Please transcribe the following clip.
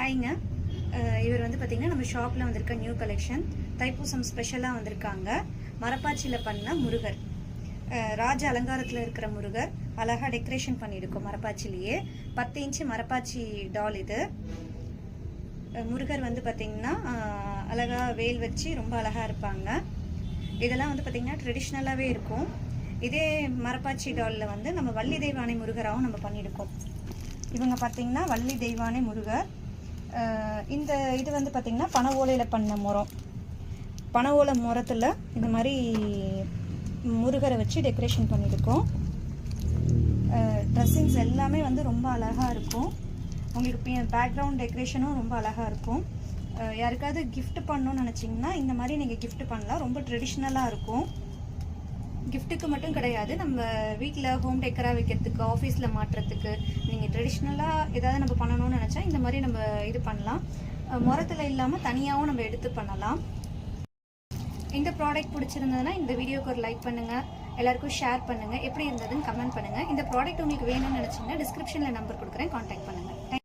ஹாய்ங்க. இவர் வந்து பார்த்தீங்கன்னா நம்ம ஷாப்பில் வந்திருக்க நியூ கலெக்ஷன் தைப்பூசம் ஸ்பெஷலாக வந்திருக்காங்க. மரப்பாச்சியில் பண்ண முருகர், ராஜ அலங்காரத்தில் இருக்கிற முருகர் அழகாக டெக்கரேஷன் பண்ணியிருக்கோம். மரப்பாச்சிலேயே 10 இன்ச்சு மரப்பாச்சி டால். இது முருகர் வந்து பார்த்திங்கன்னா அழகாக வேல் வச்சு ரொம்ப அழகாக இருப்பாங்க. இதெல்லாம் வந்து பார்த்திங்கன்னா ட்ரெடிஷ்னலாகவே இருக்கும். இதே மரப்பாச்சி டாலில் வந்து நம்ம வள்ளி தெய்வானை முருகராகவும் நம்ம பண்ணியிருக்கோம். இவங்க பார்த்திங்கன்னா வள்ளி தெய்வானை முருகர். இந்த இது வந்து பார்த்திங்கன்னா பனை ஓலையில் பண்ண முறம். பனை ஓலை முரத்தில் இந்த மாதிரி முருகரை வச்சு டெக்கரேஷன் பண்ணியிருக்கோம். ட்ரெஸ்ஸிங்ஸ் எல்லாமே வந்து ரொம்ப அழகாக இருக்கும். உங்களுக்கு பேக்ரவுண்ட் டெக்கரேஷனும் ரொம்ப அழகாக இருக்கும். யாருக்காவது கிஃப்ட் பண்ணணும்னு நினச்சிங்கன்னா இந்த மாதிரி நீங்கள் கிஃப்ட் பண்ணலாம். ரொம்ப ட்ரெடிஷ்னலாக இருக்கும். கிஃப்ட்டுக்கு மட்டும் கிடையாது, நம்ம வீட்டில் ஹோம் டெக்கராக வைக்கிறதுக்கு, ஆஃபீஸில் மாட்டுறதுக்கு, நீங்கள் ட்ரெடிஷ்னலாக ஏதாவது நம்ம பண்ணணும்னு நினச்சா இந்த மாதிரி நம்ம இது பண்ணலாம். முரத்தில் இல்லாமல் தனியாகவும் நம்ம எடுத்து பண்ணலாம். இந்த ப்ராடக்ட் பிடிச்சிருந்ததுன்னா இந்த வீடியோக்கு ஒரு லைக் பண்ணுங்கள், எல்லாருக்கும் ஷேர் பண்ணுங்கள், எப்படி இருந்ததுன்னு கமெண்ட் பண்ணுங்கள். இந்த ப்ராடக்ட் உங்களுக்கு வேணும்னு நினச்சிங்கன்னா டிஸ்கிரிப்ஷனில் நம்பர் கொடுக்குறேன், கான்டாக்ட் பண்ணுங்கள்.